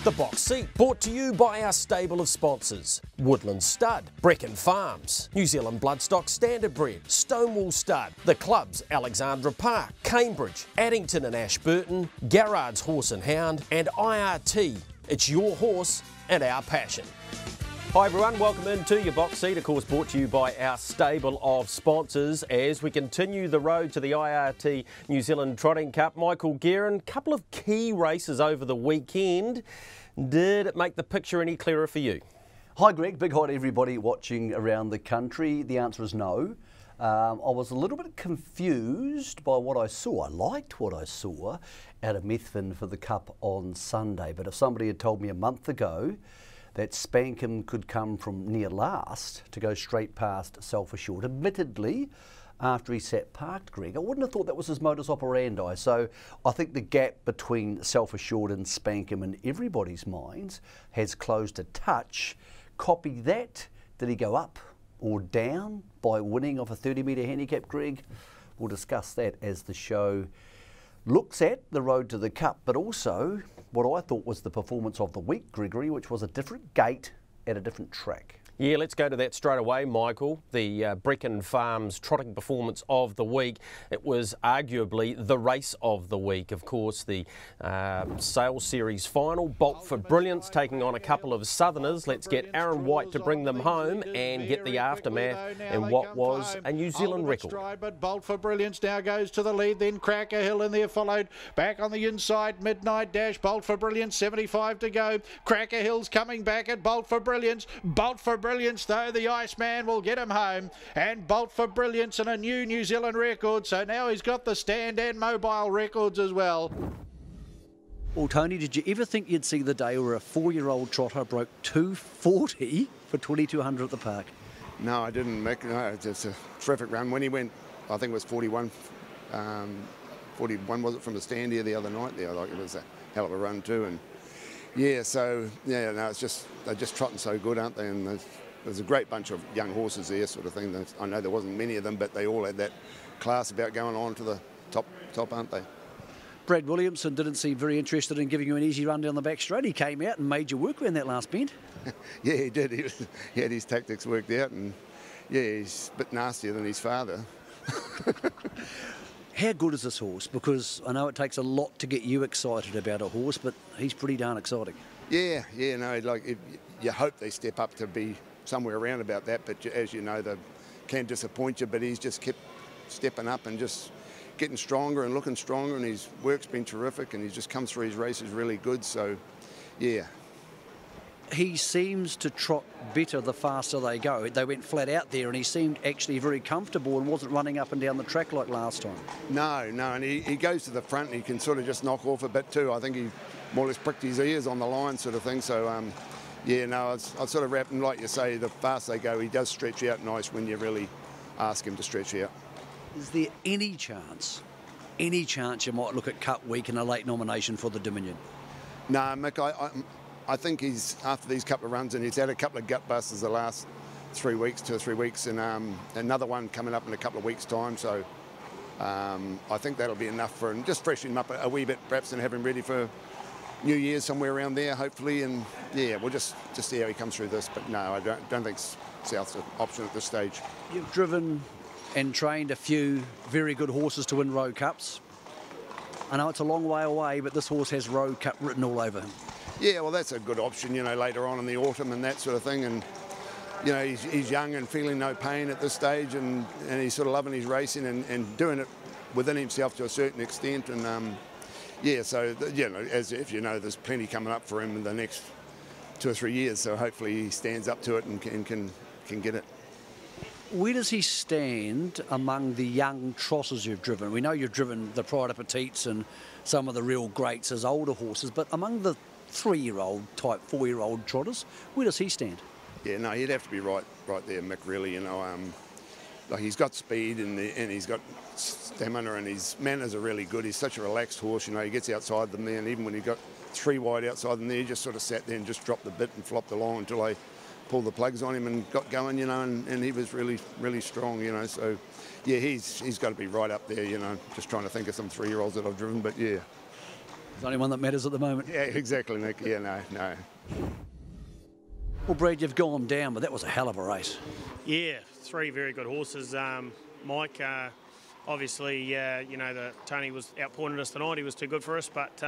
The Box Seat, brought to you by our stable of sponsors: Woodland Stud, Breckon Farms, New Zealand Bloodstock Standardbred, Stonewall Stud, the clubs Alexandra Park, Cambridge, Addington and Ashburton, Garrard's Horse and Hound, and IRT. It's your horse and our passion. Hi everyone, welcome into your Box Seat, of course brought to you by our stable of sponsors as we continue the road to the IRT New Zealand Trotting Cup. Michael Guerin, couple of key races over the weekend. Did it make the picture any clearer for you? Hi Greg, big hi to everybody watching around the country. The answer is no. I was a little bit confused by what I saw. I liked what I saw out of Methven for the Cup on Sunday, but if somebody had told me a month ago that Spankham could come from near last to go straight past Self-Assured, admittedly, after he sat parked, Greg, I wouldn't have thought that was his modus operandi. So I think the gap between Self-Assured and Spankham in everybody's minds has closed a touch. Copy that. Did he go up or down by winning off a 30-metre handicap, Greg? We'll discuss that as the show looks at the road to the Cup, but also what I thought was the performance of the week, Gregory, which was a different gate at a different track. Yeah, let's go to that straight away, Michael. The Breckon Farms trotting performance of the week. It was arguably the race of the week. Of course, the Sales Series final, Bolt for Brilliance taking on a couple of Southerners. Let's get Aaron White to bring them home and get the aftermath in what was a New Zealand record. But Bolt for Brilliance now goes to the lead, then Cracker Hill in there followed. Back on the inside, Midnight Dash, Bolt for Brilliance, 75 to go. Cracker Hill's coming back at Bolt for Brilliance. Bolt for Brilliance, though, the Iceman will get him home, and Bolt for Brilliance and a new New Zealand record, so now he's got the stand and mobile records as well. Well, Tony, did you ever think you'd see the day where a 4-year-old trotter broke 2:40 for 2200 at the park? No, I didn't, Mick. No, it's a terrific run. When he went, I think it was 41 was it from the stand here the other night? Yeah, like it was a hell of a run too. And yeah, so yeah, no, it's just they're just trotting so good, aren't they? And there's a great bunch of young horses there, sort of thing. I know there wasn't many of them, but they all had that class about going on to the top, aren't they? Brad Williamson didn't seem very interested in giving you an easy run down the back straight. He came out and made you work around that last bend. Yeah, he did. He had his tactics worked out, and yeah, he's a bit nastier than his father. How good is this horse? Because I know it takes a lot to get you excited about a horse, but he's pretty darn exciting. Yeah, no, like you hope they step up to be somewhere around about that, but as you know, they can disappoint you, but he's just kept stepping up and just getting stronger and looking stronger, and his work's been terrific, and he's just come through his races really good, so yeah. He seems to trot better the faster they go. They went flat out there and he seemed actually very comfortable and wasn't running up and down the track like last time. No, and he goes to the front and he can sort of just knock off a bit too. I think he more or less pricked his ears on the line sort of thing, so yeah, no, I'd sort of wrap him, like you say, the faster they go, he does stretch out nice when you really ask him to stretch out. Is there any chance you might look at Cup Week and a late nomination for the Dominion? No, Mick, I think he's, after these couple of runs, and he's had a couple of gut busters the last 2 or 3 weeks, and another one coming up in a couple of weeks' time, so I think that'll be enough for him, just freshen him up a wee bit perhaps and have him ready for New Year's somewhere around there, hopefully, and yeah, we'll just see how he comes through this. But no, I don't think South's an option at this stage. You've driven and trained a few very good horses to win Rowe Cups. I know it's a long way away, but this horse has Rowe Cup written all over him. Yeah, well, that's a good option, you know, later on in the autumn and that sort of thing, and you know, he's young and feeling no pain at this stage, and he's sort of loving his racing and doing it within himself to a certain extent, and yeah, so, you know, as if you know, there's plenty coming up for him in the next 2 or 3 years, so hopefully he stands up to it and can get it. Where does he stand among the young trotters you've driven? We know you've driven the Pride of Petites and some of the real greats as older horses, but among the 3-year-old type, 4-year-old trotters, where does he stand? Yeah, no, he'd have to be right there, Mick, really, you know. Like he's got speed and he's got stamina and his manners are really good. He's such a relaxed horse, you know. He gets outside them there, and even when he got 3 wide outside them there, he just sort of sat there and just dropped the bit and flopped along until they pulled the plugs on him and got going, you know, and he was really, really strong, you know. So, yeah, he's got to be right up there, you know. Just trying to think of some 3-year-olds that I've driven, but yeah. It's the only one that matters at the moment. Yeah, exactly, Nick. Yeah, no. Well, Brad, you've gone down, but that was a hell of a race. Yeah, 3 very good horses. Mike, obviously, you know, Tony was outpointed us tonight. He was too good for us, but,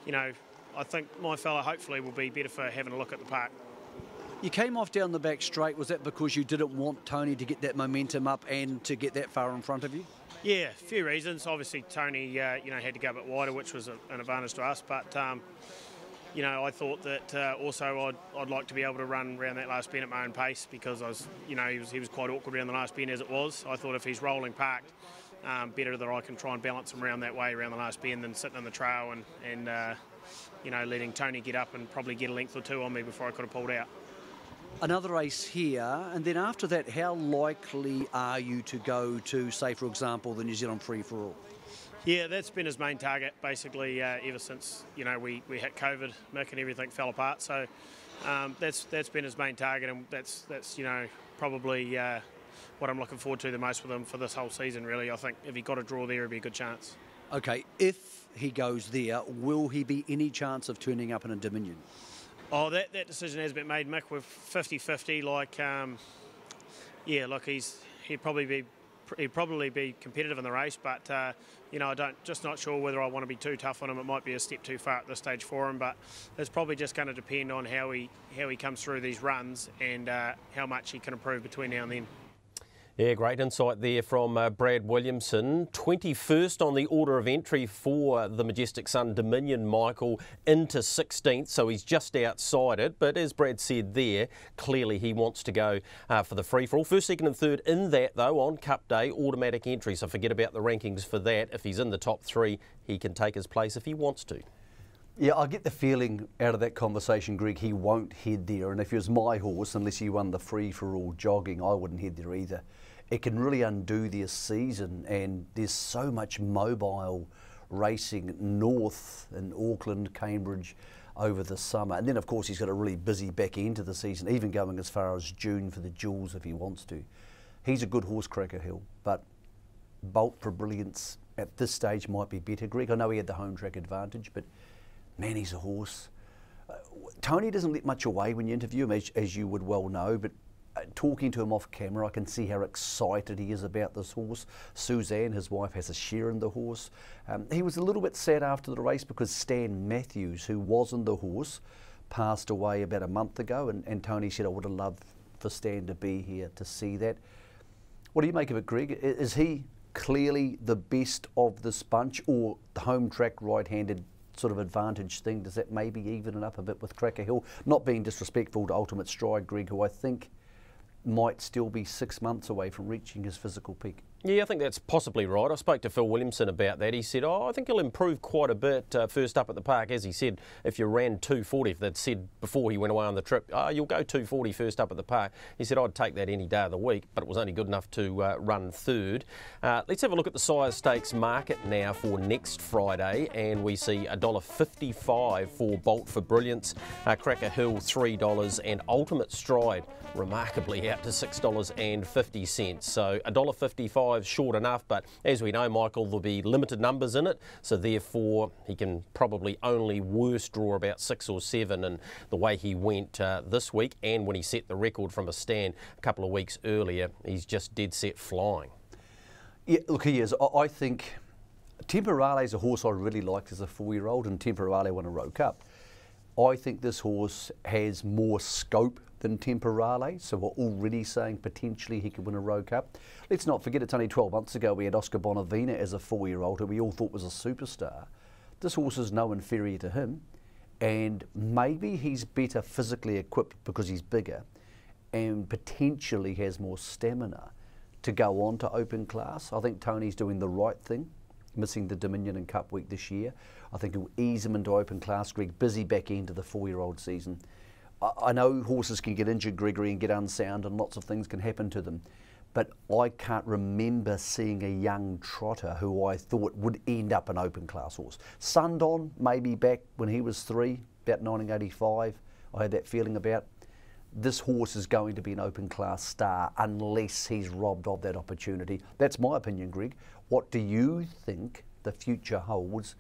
you know, I think my fella hopefully will be better for having a look at the park. You came off down the back straight. Was that because you didn't want Tony to get that momentum up and to get that far in front of you? Yeah, a few reasons. Obviously, Tony, you know, had to go a bit wider, which was an advantage to us. But, you know, I thought that also I'd like to be able to run around that last bend at my own pace because I was, you know, he was quite awkward around the last bend as it was. I thought if he's rolling parked, better that I can try and balance him around that way around the last bend than sitting in the trail and you know, letting Tony get up and probably get a length or two on me before I could have pulled out. Another race here, and then after that, how likely are you to go to, say, for example, the New Zealand Free-for-All? Yeah, that's been his main target, basically, ever since, you know, we hit COVID, Mick, and everything fell apart. So that's been his main target, and that's you know, probably what I'm looking forward to the most with him for this whole season, really. I think if he got a draw there, it'd be a good chance. Okay, if he goes there, will he be any chance of turning up in a Dominion? Oh, that decision has been made, Mick, with 50-50. Like, yeah, look, he'd probably be competitive in the race, but you know, just not sure whether I want to be too tough on him. It might be a step too far at this stage for him, but it's probably just going to depend on how he comes through these runs and how much he can improve between now and then. Yeah, great insight there from Brad Williamson. 21st on the order of entry for the Majestic Sun Dominion, Michael, into 16th, so he's just outside it. But as Brad said there, clearly he wants to go for the free-for-all. First, second and third in that, though, on Cup Day, automatic entry. So forget about the rankings for that. If he's in the top 3, he can take his place if he wants to. Yeah, I get the feeling out of that conversation, Greg, he won't head there. And if it was my horse, unless he won the free-for-all jogging, I wouldn't head there either. It can really undo their season, and there's so much mobile racing north in Auckland, Cambridge over the summer. And then, of course, he's got a really busy back end to the season, even going as far as June for the Jewels if he wants to. He's a good horse, Cracker Hill, but Bolt for Brilliance at this stage might be better, Greg. I know he had the home track advantage, but man, he's a horse. Tony doesn't let much away when you interview him, as you would well know, but talking to him off camera, I can see how excited he is about this horse. Suzanne, his wife, has a share in the horse. He was a little bit sad after the race because Stan Matthews, who was in the horse, passed away about a month ago, and Tony said, I would have loved for Stan to be here to see that. What do you make of it, Greg? Is he clearly the best of this bunch, or the home track right-handed sort of advantage thing? Does that maybe even it up a bit with Cracker Hill? Not being disrespectful to Ultimate Stride, Greg, who I think might still be 6 months away from reaching his physical peak. Yeah, I think that's possibly right. I spoke to Phil Williamson about that. He said, I think he'll improve quite a bit first up at the park. As he said, if you ran 240, if they'd said before he went away on the trip, you'll go 240 first up at the park. He said, I'd take that any day of the week, but it was only good enough to run third. Let's have a look at the Sire Stakes market now for next Friday, and we see $1.55 for Bolt for Brilliance, Cracker Hill $3, and Ultimate Stride remarkably out to $6.50. So $1.55 short enough, but as we know, Michael, there'll be limited numbers in it, so therefore he can probably only worst draw about 6 or 7, and the way he went this week, and when he set the record from a stand a couple of weeks earlier, he's just dead set flying. Yeah, look, he is. I think Temporale is a horse I really liked as a 4-year-old, and Temporale won a Rowe Cup. I think this horse has more scope than Temporale, so we're already saying potentially he could win a Rowe Cup. Let's not forget, it's only 12 months ago we had Oscar Bonavina as a 4-year-old who we all thought was a superstar. This horse is no inferior to him, and maybe he's better physically equipped because he's bigger and potentially has more stamina to go on to open class. I think Tony's doing the right thing, missing the Dominion and Cup week this year. I think he'll ease him into open class, Greg, busy back into the 4-year-old season. I know horses can get injured, Gregory, and get unsound, and lots of things can happen to them. But I can't remember seeing a young trotter who I thought would end up an open class horse. Sundon, maybe back when he was 3, about 1985, I had that feeling about. This horse is going to be an open class star unless he's robbed of that opportunity. That's my opinion, Greg. What do you think the future holds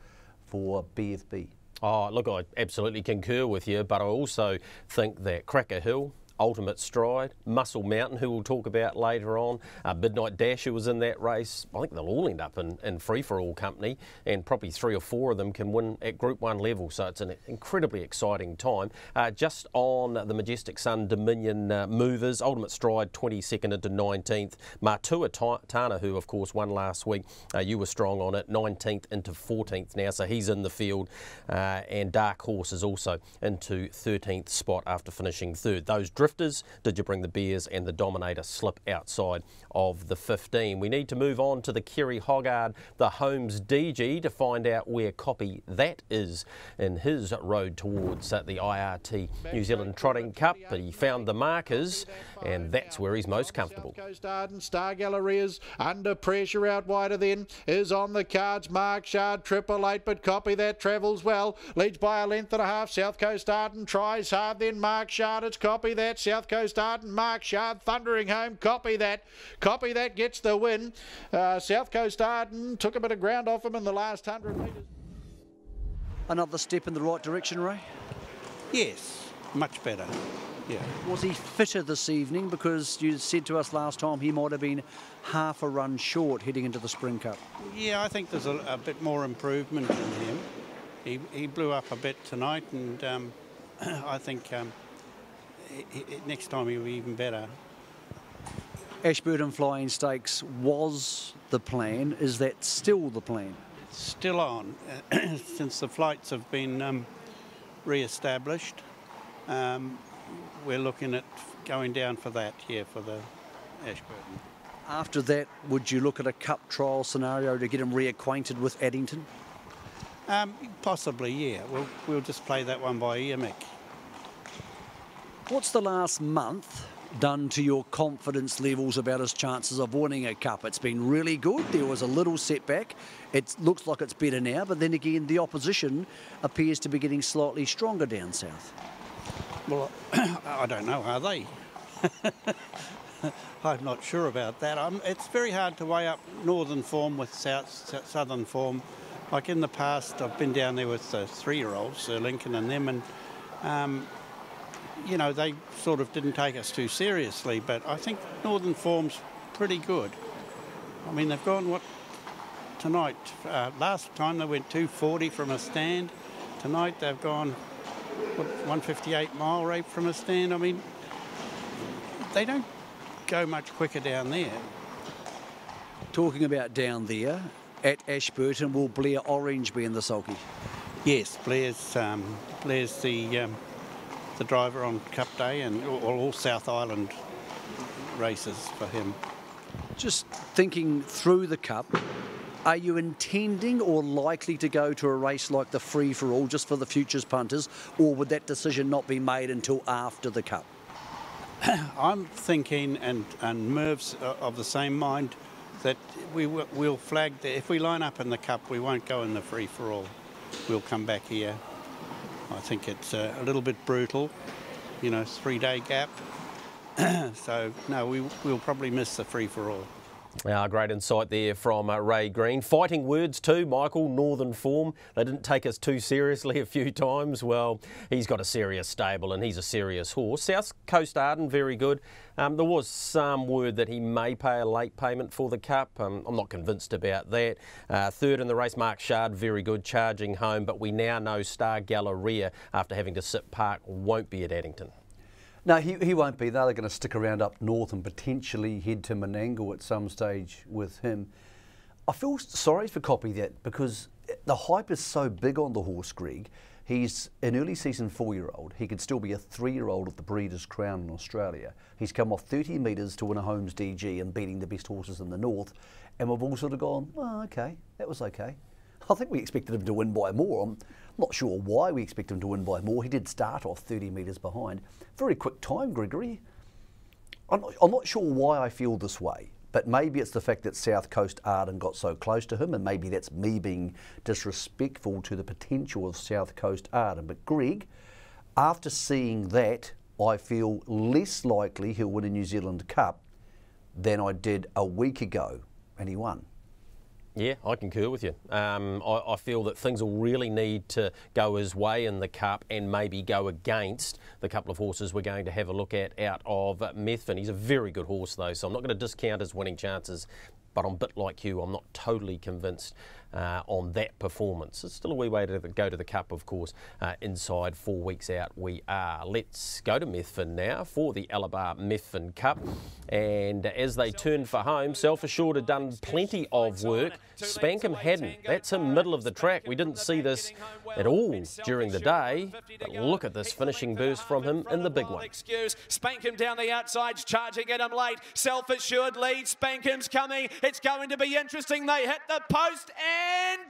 for BFB? Oh, look, I absolutely concur with you, but I also think that Cracker Hill, Ultimate Stride, Muscle Mountain, who we'll talk about later on, Midnight Dash, who was in that race, I think they'll all end up in free-for-all company, and probably 3 or 4 of them can win at Group 1 level, so it's an incredibly exciting time. Just on the Majestic Sun Dominion movers, Ultimate Stride 22nd into 19th, Matua Tana, who of course won last week, you were strong on it, 19th into 14th now, so he's in the field, and Dark Horse is also into 13th spot after finishing 3rd. Those drifters, Did You Bring the Beers and the Dominator slip outside of the 15. We need to move on to the Kerry Hoggard, the Holmes DG, to find out where Copy That is in his road towards the IRT New Zealand Trotting Cup, but he found the markers and that's where he's most comfortable. South Coast Arden, Star Galleria's under pressure out wider then is on the cards. Mark Shard, 888, but Copy That travels well, leads by a length and a half. South Coast Arden tries hard, then Mark Shard, it's Copy That. South Coast Arden, Mark Shard thundering home. Copy That gets the win. South Coast Arden took a bit of ground off him in the last 100 metres. Another step in the right direction, Ray? Yes, much better. Yeah. Was he fitter this evening? Because you said to us last time he might have been half a run short heading into the Spring Cup. Yeah, I think there's a bit more improvement in him. He blew up a bit tonight, and I think next time he'll be even better. Ashburton Flying Stakes was the plan. Is that still the plan? It's still on. Since the flights have been re-established, we're looking at going down for that here for the Ashburton. After that, would you look at a cup trial scenario to get him reacquainted with Addington? Possibly, yeah. We'll just play that one by ear, Mick. What's the last month done to your confidence levels about his chances of winning a cup? It's been really good. There was a little setback. It looks like it's better now, but then again, the opposition appears to be getting slightly stronger down south. Well, I don't know, are they? I'm not sure about that. It's very hard to weigh up northern form with southern form. Like in the past, I've been down there with the 3-year-olds, Sir Lincoln and them, and you know, they sort of didn't take us too seriously, but I think northern form's pretty good. I mean, they've gone, what, tonight, last time they went 240 from a stand. Tonight they've gone, what, 158 mile rate from a stand. I mean, they don't go much quicker down there. Talking about down there, at Ashburton, will Blair Orange be in the sulky? Yes, Blair's the driver on Cup Day, and all South Island races for him. Just thinking through the Cup, are you intending or likely to go to a race like the free-for-all just for the futures punters, or would that decision not be made until after the Cup? I'm thinking, and Merv's of the same mind, that we'll flag that if we line up in the Cup, we won't go in the free-for-all. We'll come back here. I think it's a little bit brutal, you know, 3-day gap. So, no, we'll probably miss the free-for-all. Great insight there from Ray Green. Fighting words too, Michael, northern form. They didn't take us too seriously a few times. Well, he's got a serious stable and he's a serious horse. South Coast Arden, very good. There was some word that he may pay a late payment for the Cup. I'm not convinced about that. Third in the race, Mark Shard, very good, charging home. But we now know Star Galleria, after having to sit park, won't be at Addington. No, he won't be. They're going to stick around up north and potentially head to Menangle at some stage with him. I feel sorry for Copy That because the hype is so big on the horse, Greg. He's an early season 4-year-old. He could still be a 3-year-old at the Breeders' Crown in Australia. He's come off 30 metres to win a Holmes DG and beating the best horses in the north. And we've all sort of gone, oh, okay, that was okay. I think we expected him to win by more. I'm not sure why we expect him to win by more. He did start off 30 metres behind. Very quick time, Gregory. I'm not sure why I feel this way, but maybe it's the fact that South Coast Arden got so close to him, and maybe that's me being disrespectful to the potential of South Coast Arden. But Greg, after seeing that, I feel less likely he'll win a New Zealand Cup than I did a week ago, and he won. Yeah, I concur with you. I feel that things will really need to go his way in the Cup and maybe go against the couple of horses we're going to have a look at out of Methven. He's a very good horse though, so I'm not going to discount his winning chances, but I'm a bit like you, I'm not totally convinced on that performance. It's still a wee way to go to the Cup, of course. Inside 4 weeks out we are. Let's go to Methven now for the Alabar Methven Cup. And as they turned for home, Self Assured had done plenty of work. Spankham hadn't. That's in middle of the track. We didn't see this at all during the day. But look at this finishing burst from him in the big one. Spankham down the outside's charging at him late. Self Assured leads. Spankham's coming. It's going to be interesting. They hit the post and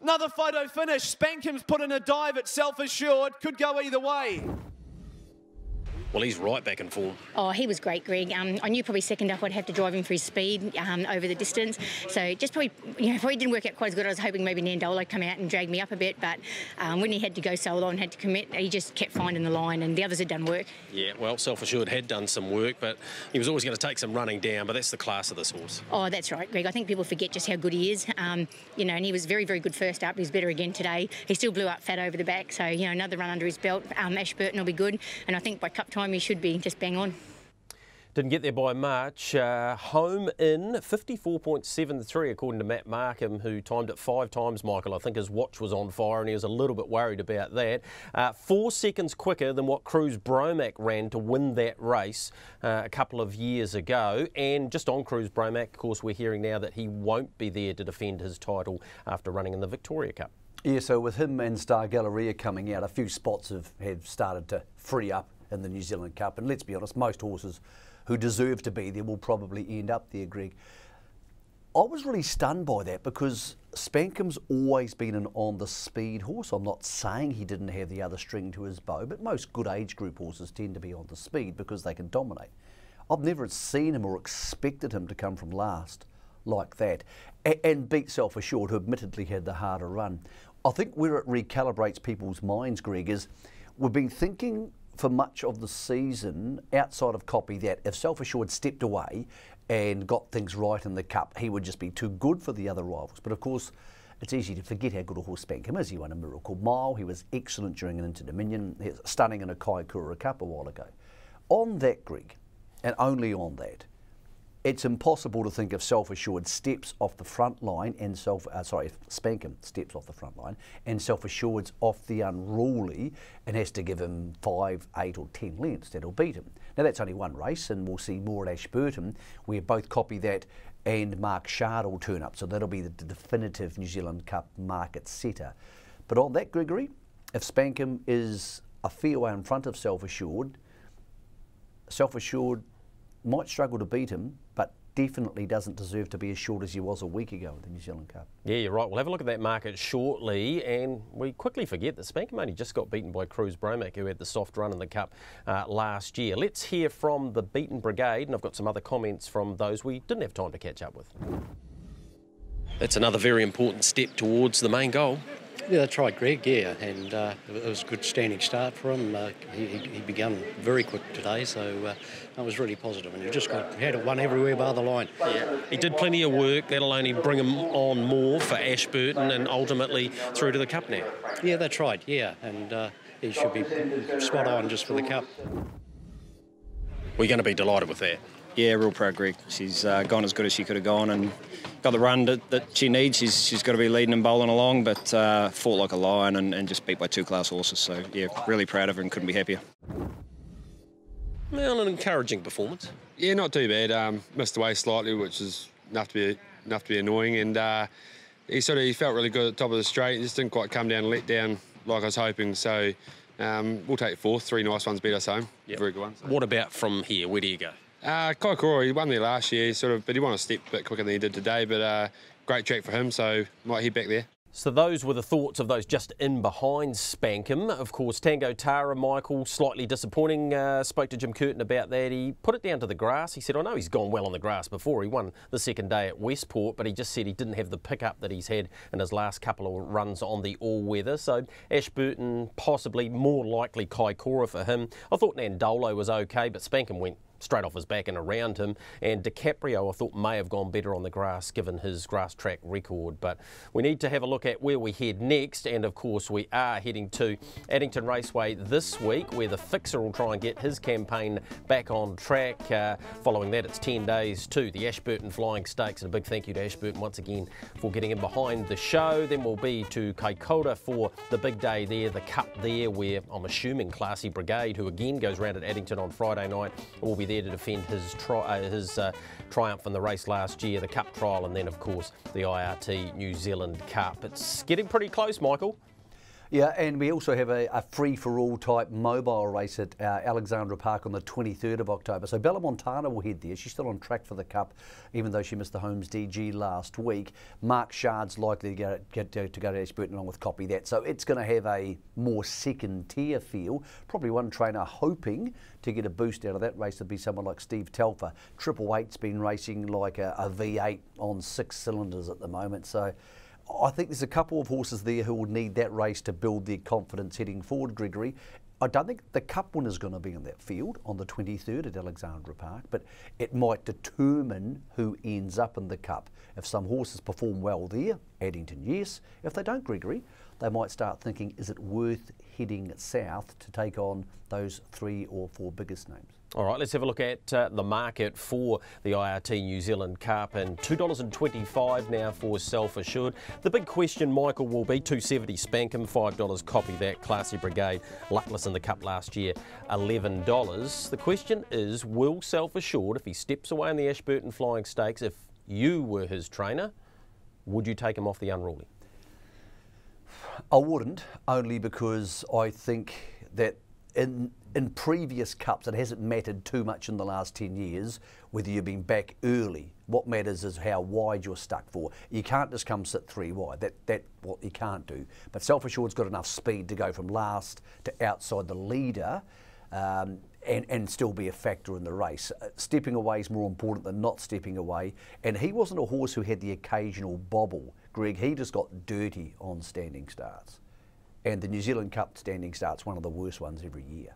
another photo finish. Spankham's put in a dive at Self Assured. Could go either way. Well, he's right back in form. Oh, he was great, Greg. I knew probably second up I'd have to drive him for his speed over the distance. So just probably, probably didn't work out quite as good. I was hoping maybe Nandolo would come out and drag me up a bit, but when he had to go solo and had to commit, he just kept finding the line, and the others had done work. Yeah, well, Self Assured had done some work, but he was always going to take some running down, but that's the class of this horse. Oh, that's right, Greg. I think people forget just how good he is. And he was very, very good first up. He was better again today. He still blew up fat over the back, so, another run under his belt. Ashburton will be good, and I think by cup time he should be just bang on. Didn't get there by much. Home in 54.73 according to Matt Markham, who timed it 5 times, Michael. I think his watch was on fire and he was a little bit worried about that. 4 seconds quicker than what Cruz Bromack ran to win that race a couple of years ago. And just on Cruz Bromack, of course, we're hearing now that he won't be there to defend his title after running in the Victoria Cup. Yeah, so with him and Star Galleria coming out, a few spots have started to free up in the New Zealand Cup, and let's be honest, most horses who deserve to be there will probably end up there, Greg. I was really stunned by that because Spankham's always been an on-the-speed horse. I'm not saying he didn't have the other string to his bow, but most good age group horses tend to be on the speed because they can dominate. I've never seen him or expected him to come from last like that and beat Self Assured, who admittedly had the harder run. I think where it recalibrates people's minds, Greg, is we've been thinking for much of the season, outside of Copy, that if Self Assured stepped away and got things right in the Cup, he would just be too good for the other rivals. But of course, it's easy to forget how good a horse Spankham is. He won a Miracle Mile, he was excellent during an Inter-Dominion, he was stunning in a Kaikoura Cup a while ago. On that, Greg, and only on that, it's impossible to think if Self Assured steps off the front line and if Spankham steps off the front line and Self Assured's off the unruly and has to give him 5, 8 or 10 lengths, that'll beat him. Now that's only one race, and we'll see more at Ashburton where both Copy That and Mark Shard will turn up, so that'll be the definitive New Zealand Cup market setter. But on that, Gregory, if Spankham is a fair way in front of Self Assured might struggle to beat him, but definitely doesn't deserve to be as short as he was a week ago in the New Zealand Cup. Yeah, you're right. We'll have a look at that market shortly, and we quickly forget that Spankham only just got beaten by Cruz Bromack, who had the soft run in the Cup last year. Let's hear from the beaten brigade, and I've got some other comments from those we didn't have time to catch up with. That's another very important step towards the main goal. Yeah, that's right, Greg, yeah, and it was a good standing start for him. He began very quick today, so that was really positive, and he just had it won everywhere by the line. Yeah. He did plenty of work. That'll only bring him on more for Ashburton and ultimately through to the Cup now. Yeah, that's right, yeah, and he should be spot on just for the Cup. We're going to be delighted with that. Yeah, real proud, Greg. She's gone as good as she could have gone and got the run that she needs. She's got to be leading and bowling along, but fought like a lion and just beat by 2 class horses. So, yeah, really proud of her and couldn't be happier. Well, an encouraging performance. Yeah, not too bad. Missed away slightly, which is enough to be annoying. And he felt really good at the top of the straight. He just didn't quite come down and let down like I was hoping. So we'll take 4th. 3 nice ones beat us home. Yep. Very good ones. What about from here? Where do you go? Kaikoura, he won there last year, but he won a step a bit quicker than he did today, but great track for him, so might head back there. So those were the thoughts of those just in behind Spankham. Of course, Tango Tara, Michael, slightly disappointing. Spoke to Jim Curtin about that. He put it down to the grass. He said, I know he's gone well on the grass before. He won the second day at Westport, but he just said he didn't have the pickup that he's had in his last couple of runs on the all-weather. So Ashburton, possibly more likely Kaikoura for him. I thought Nandolo was okay, but Spankham went straight off his back and around him. And DiCaprio, I thought, may have gone better on the grass given his grass track record. But we need to have a look at where we head next. And of course, we are heading to Addington Raceway this week, where the fixer will try and get his campaign back on track. Following that, it's 10 days to the Ashburton Flying Stakes. And a big thank you to Ashburton once again for getting in behind the show. Then we'll be to Kaikoura for the big day there, the Cup there, where I'm assuming Classy Brigade, who again goes round at Addington on Friday night, will be there to defend his triumph in the race last year, the Cup trial, and then of course the IRT New Zealand Cup. It's getting pretty close, Michael. Yeah, and we also have a free-for-all type mobile race at Alexandra Park on the 23rd of October. So Bella Montana will head there. She's still on track for the Cup, even though she missed the Holmes DG last week. Mark Shard's likely to go to Ashburton along with Copy That. So it's going to have a more second-tier feel. Probably one trainer hoping to get a boost out of that race would be someone like Steve Telfer. Triple 8's been racing like a V8 on 6 cylinders at the moment. So I think there's a couple of horses there who will need that race to build their confidence heading forward, Gregory. I don't think the Cup winner's going to be in that field on the 23rd at Alexandra Park, but it might determine who ends up in the Cup. If some horses perform well there, Addington, yes. If they don't, Gregory, they might start thinking, is it worth heading south to take on those 3 or 4 biggest names? All right, let's have a look at the market for the IRT New Zealand Cup, and $2.25 now for Self Assured. The big question, Michael, will be $2.70 Spankum, $5 Copy That, Classy Brigade, luckless in the Cup last year, $11. The question is, will Self Assured, if he steps away in the Ashburton Flying Stakes, if you were his trainer, would you take him off the unruly? I wouldn't, only because I think that in previous Cups, it hasn't mattered too much in the last 10 years whether you've been back early. What matters is how wide you're stuck for. You can't just come sit 3 wide. That's what you can't do. But Self Assured's got enough speed to go from last to outside the leader and still be a factor in the race. Stepping away is more important than not stepping away. And he wasn't a horse who had the occasional bobble, Greg. He just got dirty on standing starts. And the New Zealand Cup standing start's one of the worst ones every year.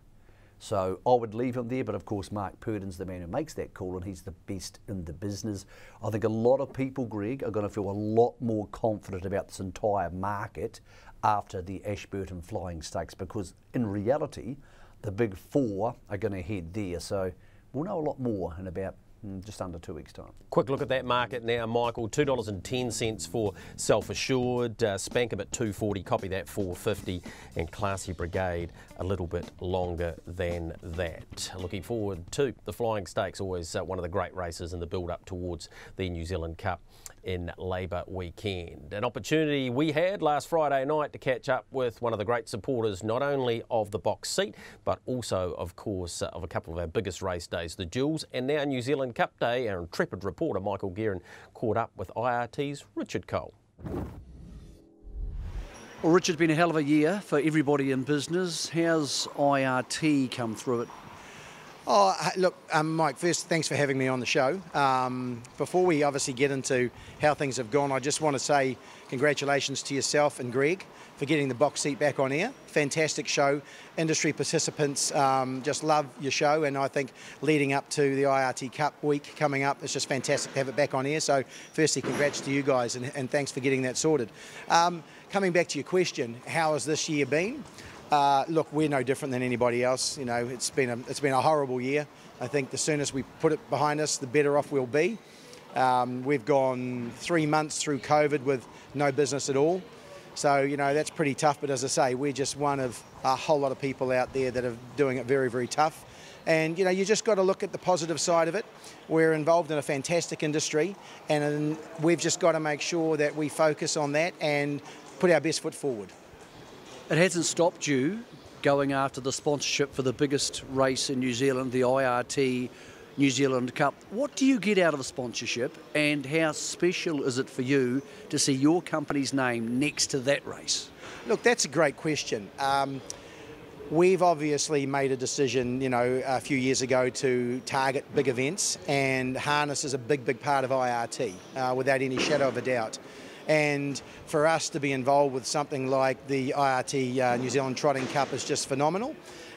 So I would leave him there, but of course Mark Purdon's the man who makes that call, and he's the best in the business. I think a lot of people, Greg, are going to feel a lot more confident about this entire market after the Ashburton Flying Stakes, because in reality, the big 4 are going to head there. So we'll know a lot more in about just under 2 weeks' time. Quick look at that market now, Michael. $2.10 for Self Assured, Spankum at $2.40, Copy That $4.50, and Classy Brigade a little bit longer than that. Looking forward to the Flying Stakes, always one of the great races in the build-up towards the New Zealand Cup in Labour weekend. An opportunity we had last Friday night to catch up with one of the great supporters, not only of the box seat, but also, of course, of a couple of our biggest race days, the Duels, and now New Zealand Cup Day. Our intrepid reporter Michael Guerin caught up with IRT's Richard Cole. Well, Richard, been a hell of a year for everybody in business. How's IRT come through it? Oh, look, Mike, first, thanks for having me on the show. Before we obviously get into how things have gone, I just want to say congratulations to yourself and Greg for getting the box seat back on air. Fantastic show. Industry participants just love your show, and I think leading up to the IRT Cup week coming up, it's just fantastic to have it back on air. So firstly, congrats to you guys, and thanks for getting that sorted. Coming back to your question, how has this year been? Look, we're no different than anybody else. You know, it's been a horrible year. I think the soonest we put it behind us, the better off we'll be. We've gone 3 months through COVID with no business at all. So, you know, that's pretty tough. But as I say, we're just one of a whole lot of people out there that are doing it very, very tough. And, you know, you just got to look at the positive side of it. We're involved in a fantastic industry, and we've just got to make sure that we focus on that and put our best foot forward. It hasn't stopped you going after the sponsorship for the biggest race in New Zealand, the IRT New Zealand Cup. What do you get out of the sponsorship, and how special is it for you to see your company's name next to that race? Look, that's a great question. We've obviously made a decision, you know, a few years ago to target big events, and harness is a big, big part of IRT, without any shadow of a doubt. And for us to be involved with something like the IRT New Zealand Trotting Cup is just phenomenal.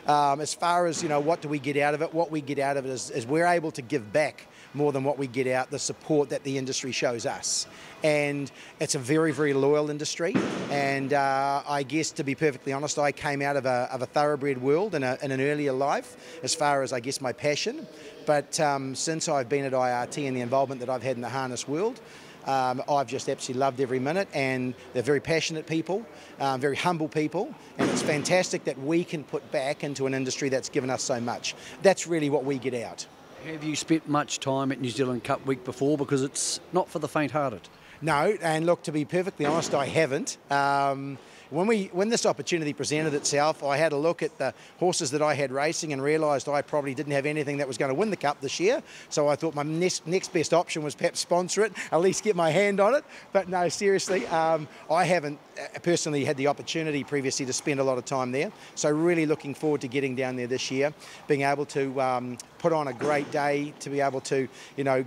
As far as, what do we get out of it? What we get out of it is we're able to give back more than what we get out, the support that the industry shows us. And it's a very, very loyal industry. And I guess, to be perfectly honest, I came out of a thoroughbred world in an earlier life, as far as, I guess, my passion. But since I've been at IRT and the involvement that I've had in the harness world, I've just absolutely loved every minute, and they're very passionate people, very humble people, and it's fantastic that we can put back into an industry that's given us so much. That's really what we get out. Have you spent much time at New Zealand Cup Week before? Because it's not for the faint-hearted. No, and look, to be perfectly honest, I haven't. When this opportunity presented itself, I had a look at the horses that I had racing and realised I probably didn't have anything that was going to win the Cup this year. So I thought my next best option was perhaps sponsor it, at least get my hand on it. But no, seriously, I haven't personally had the opportunity previously to spend a lot of time there. So really looking forward to getting down there this year, being able to put on a great day, to be able to,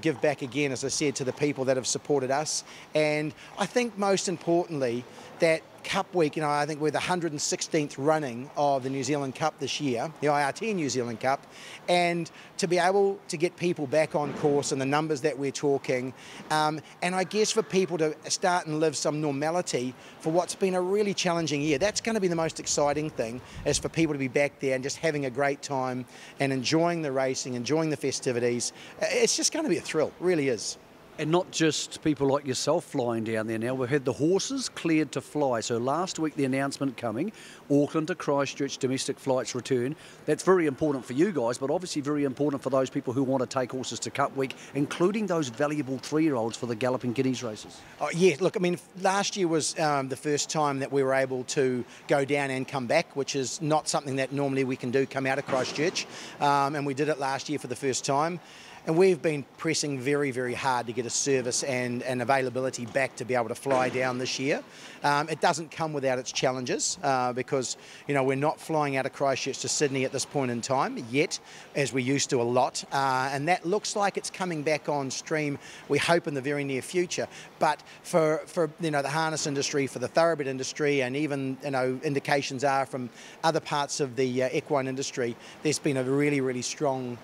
give back again, as I said, to the people that have supported us. And I think most importantly, that Cup Week, I think we're the 116th running of the New Zealand Cup this year, the IRT New Zealand Cup, and to be able to get people back on course and the numbers that we're talking, and I guess for people to start and live some normality for what's been a really challenging year. That's going to be the most exciting thing, is for people to be back there and just having a great time and enjoying the racing, enjoying the festivities. It's just going to be a thrill, it really is. And not just people like yourself flying down there now. We've had the horses cleared to fly. So last week, the announcement coming, Auckland to Christchurch, domestic flights return. That's very important for you guys, but obviously very important for those people who want to take horses to Cup Week, including those valuable 3-year-olds for the Galloping Guineas races. Oh, yeah, look, last year was the first time that we were able to go down and come back, which is not something that normally we can do, come out of Christchurch. And we did it last year for the first time. And we've been pressing very, very hard to get a service and availability back to be able to fly down this year. It doesn't come without its challenges because, we're not flying out of Christchurch to Sydney at this point in time yet, as we used to a lot. And that looks like it's coming back on stream, we hope, in the very near future. But for the harness industry, for the thoroughbred industry, and even, indications are from other parts of the equine industry, there's been a really, really strong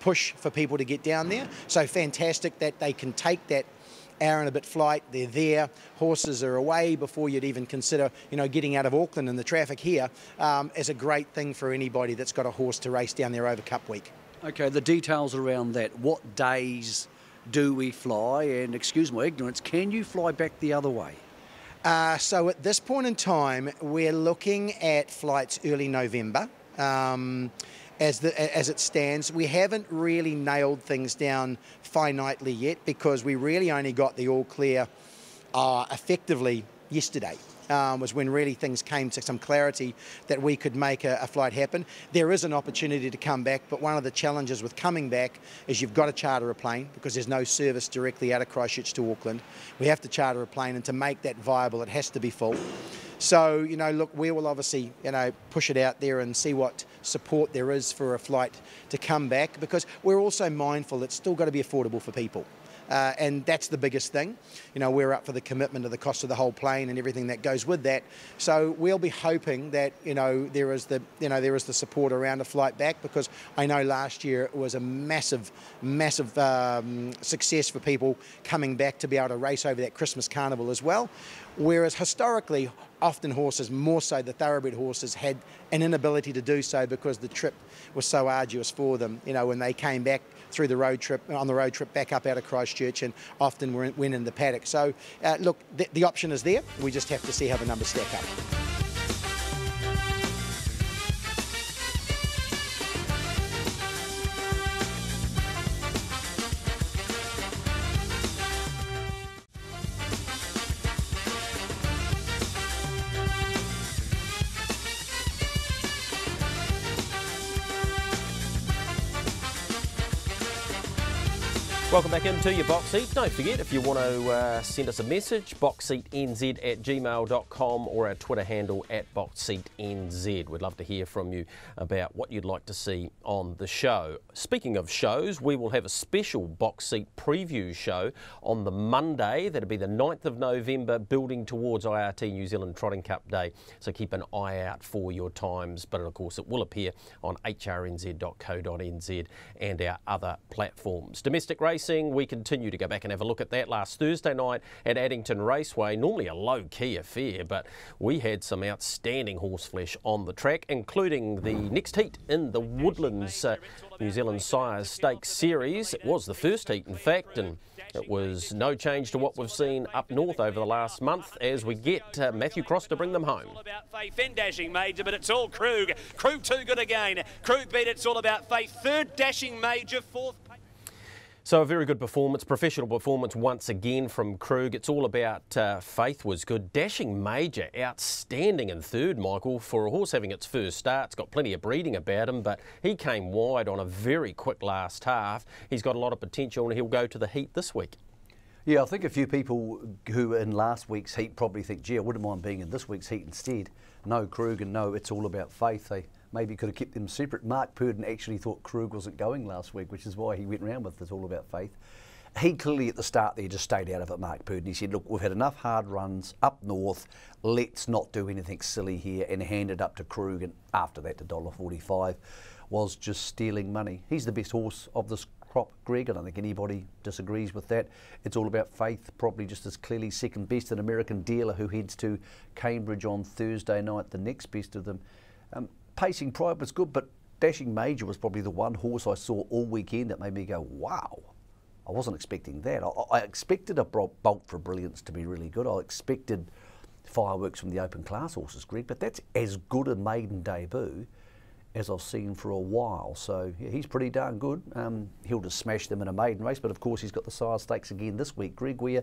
push for people to get down there. So fantastic that they can take that hour and a bit flight. They're there. Horses are away before you'd even consider, getting out of Auckland and the traffic here is a great thing for anybody that's got a horse to race down there over Cup Week. Okay, the details around that. What days do we fly? And excuse my ignorance, can you fly back the other way? So at this point in time, we're looking at flights early November. As it stands, we haven't really nailed things down finitely yet, because we really only got the all clear effectively yesterday. Was when really things came to some clarity that we could make a flight happen. There is an opportunity to come back, but one of the challenges with coming back is you've got to charter a plane, because there's no service directly out of Christchurch to Auckland. We have to charter a plane, and to make that viable, it has to be full. So, look, we will obviously, push it out there and see what support there is for a flight to come back, because we're also mindful it's still got to be affordable for people. And that's the biggest thing. We're up for the commitment of the cost of the whole plane and everything that goes with that. So we'll be hoping that, there is the support around a flight back, because I know last year it was a massive, massive success for people coming back to be able to race over that Christmas carnival as well. Whereas historically, often horses, more so the thoroughbred horses, had an inability to do so because the trip was so arduous for them, when they came back through the road trip, on the road trip back up out of Christchurch, and often went in the paddock. So, look, the option is there. We just have to see how the numbers stack up. Welcome back into your box seat. Don't forget, if you want to send us a message, boxseatnz@gmail.com or our Twitter handle @boxseatnz. We'd love to hear from you about what you'd like to see on the show. Speaking of shows, we will have a special box seat preview show on the Monday. That'll be the 9th of November, building towards IRT New Zealand Trotting Cup Day. So keep an eye out for your times. But of course, it will appear on hrnz.co.nz and our other platforms. Domestic racing, we continue to go back and have a look at that. Last Thursday night at Addington Raceway, normally a low-key affair, but we had some outstanding horseflesh on the track, including the next heat in the Woodlands New Zealand Sires Stakes Series. It was the first heat, in fact, and it was no change to what we've seen up north over the last month as we get Matthew Cross to bring them home. All about Faith and Dashing Major, but it's all Krug. Krug too good again. Krug beat It's All About Faith. Third Dashing Major, fourth. So a very good performance, professional performance once again from Krug. It's All About Faith was good. Dashing Major, outstanding in third, Michael, for a horse having its first start. It's got plenty of breeding about him, but he came wide on a very quick last half. He's got a lot of potential and he'll go to the heat this week. Yeah, I think a few people who were in last week's heat probably think, gee, I wouldn't mind being in this week's heat instead. No Krug and no It's All About Faith. They maybe could have kept them separate. Mark Purdon actually thought Krug wasn't going last week, which is why he went round with It's All About Faith. He clearly at the start there just stayed out of it, Mark Purdon. He said, look, we've had enough hard runs up north. Let's not do anything silly here, and handed up to Krug, and after that to $1.45 was just stealing money. He's the best horse of this crop, Greg. I don't think anybody disagrees with that. It's All About Faith, probably just as clearly second best. An American dealer who heads to Cambridge on Thursday night, the next best of them. Pacing Pride was good, but Dashing Major was probably the one horse I saw all weekend that made me go, wow. I wasn't expecting that. I expected a bolt for Brilliance to be really good. I expected fireworks from the open class horses, Greg, but that's as good a maiden debut as I've seen for a while. So yeah, he's pretty darn good. He'll just smash them in a maiden race, but of course he's got the Sire Stakes again this week, Greg, where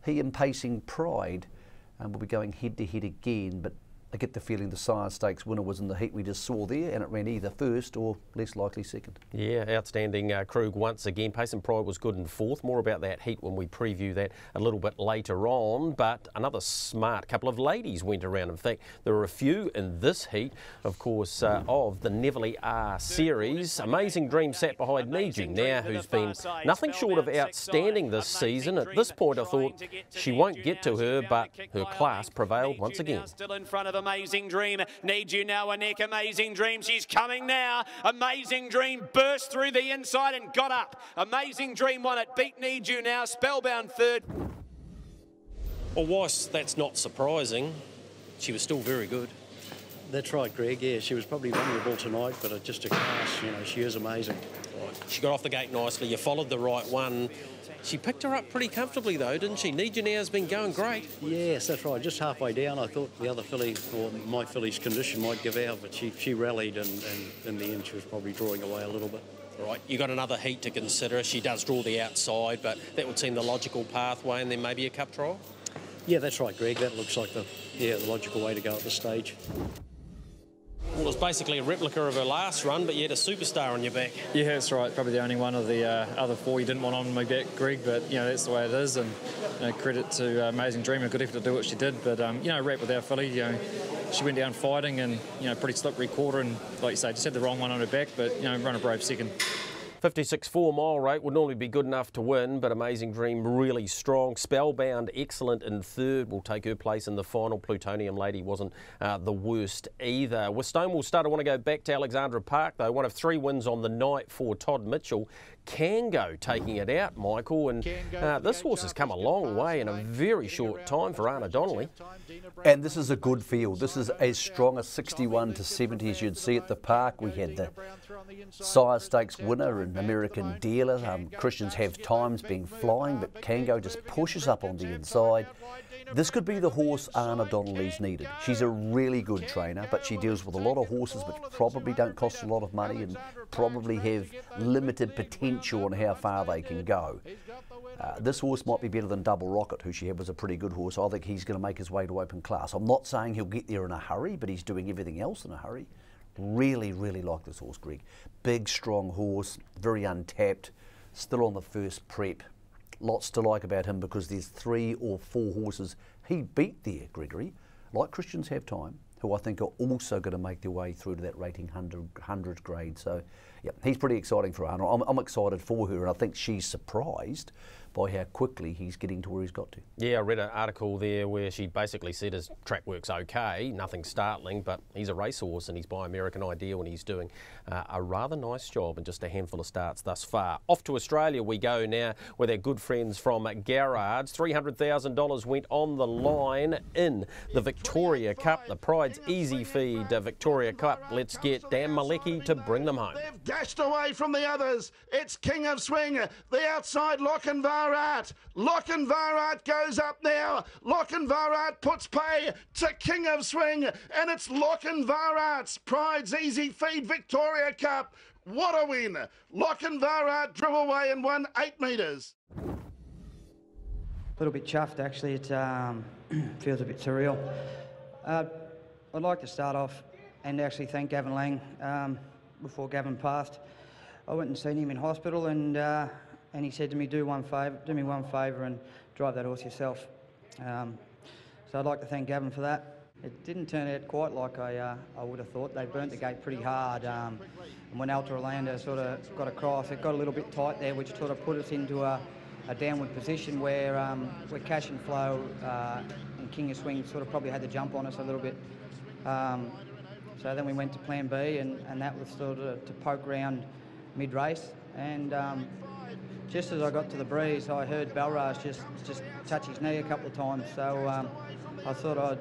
he and Pacing Pride will be going head to head again, but I get the feeling the Sire Stakes winner was in the heat we just saw there, and it ran either first or less likely second. Yeah, outstanding Krug once again. Pacing Pride was good in fourth. More about that heat when we preview that a little bit later on. But another smart couple of ladies went around. In fact, there were a few in this heat, of course, of the Neville R Series. Amazing Dream sat behind Need You Now, who's been nothing short of outstanding this season. At this point, I thought she won't get to her, but her class prevailed once again. Still in front of Amazing Dream. Need You Now a neck. Amazing Dream. She's coming now. Amazing Dream burst through the inside and got up. Amazing Dream won it. Beat Need You Now. Spellbound third. Well, whilst that's not surprising, she was still very good. That's right, Greg. Yeah, she was probably vulnerable tonight, but just a class, you know, she is amazing. Right. She got off the gate nicely. You followed the right one. She picked her up pretty comfortably though, didn't she? Need You Now's been going great. Yes, that's right. Just halfway down, I thought the other filly, or my filly's condition might give out, but she rallied, and in the end she was probably drawing away a little bit. Right, you got another heat to consider. She does draw the outside, but that would seem the logical pathway, and then maybe a cup trial? Yeah, that's right, Greg. That looks like the logical way to go at this stage. Well, it's basically a replica of her last run, but you had a superstar on your back. Yeah, that's right. Probably the only one of the other four you didn't want on my back, Greg, but, you know, that's the way it is. And, you know, credit to Amazing Dream, a good effort to do what she did. But, you know, wrap with our filly, you know, she went down fighting and, you know, pretty slippery quarter and, like you say, just had the wrong one on her back, but, you know, run a brave second. 56 4-mile rate would normally be good enough to win, but Amazing Dream really strong. Spellbound excellent in third, will take her place in the final. Plutonium Lady wasn't the worst either. With Stonewall Stud, I want to go back to Alexandra Park though. One of 3 wins on the night for Todd Mitchell. Kango taking it out, Michael, and this horse has come a long way in a very short time for Anna Donnelly. And this is a good field. This is as strong a 61 to 70 as you'd see at the park. We had the Sire Stakes winner and American dealer. Christians Have Times being flying, but Kango just pushes up on the inside. This could be the horse Anna Donnelly's needed. She's a really good trainer, but she deals with a lot of horses which probably don't cost a lot of money and probably have limited potential on how far they can go. This horse might be better than Double Rocket, who she had was a pretty good horse. I think he's going to make his way to open class. I'm not saying he'll get there in a hurry, but he's doing everything else in a hurry. Really, really like this horse, Greg. Big, strong horse, very untapped. still on the first prep. Lots to like about him because there's 3 or 4 horses he beat there, Gregory, like Christians Have Time, who I think are also going to make their way through to that rating 100 grade. So, yeah, he's pretty exciting for her. I'm excited for her, and I think she's surprised by how quickly he's getting to where he's got to. Yeah, I read an article there where she basically said his track work's okay, nothing startling, but he's a racehorse and he's by American Ideal and he's doing a rather nice job in just a handful of starts thus far. Off to Australia we go now with our good friends from Garrard's. $300,000 went on the line in the Victoria Cup, the Pride's Easy Feed Victoria Cup. Let's get Dan Malecki to bring them home. They've dashed away from the others. It's King of Swing, the outside Lochinvar. Lochinvar goes up now. Lochinvar puts pay to King of Swing, and it's Lochinvar's Pride's Easy Feed Victoria Cup. What a win! Lochinvar drew away and won 8 metres. A little bit chuffed actually. It feels a bit surreal. I'd like to start off and actually thank Gavin Lang before Gavin passed. I went and seen him in hospital and he said to me, do me one favour and drive that horse yourself. So I'd like to thank Gavin for that. It didn't turn out quite like I would have thought. They burnt the gate pretty hard. And when Alta Orlando sort of got across, it got a little bit tight there, which sort of put us into a downward position where Cash and Flow and King of Swing sort of probably had the jump on us a little bit. So then we went to plan B, and that was sort of to poke round mid-race. And just as I got to the breeze, I heard Belraj just touch his knee a couple of times. So I thought I'd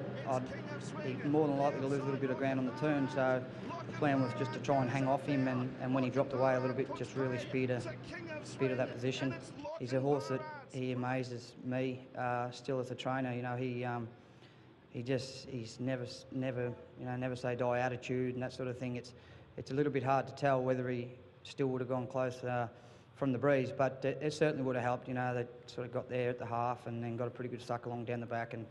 be more than likely to lose a little bit of ground on the turn. So the plan was just to try and hang off him, and when he dropped away a little bit, just really speed of that position. He's a horse that he amazes me still as a trainer. You know, he's never say die attitude and that sort of thing. It's a little bit hard to tell whether he still would have gone close from the breeze, but it certainly would have helped. You know, they sort of got there at the half and then got a pretty good suck along down the back, and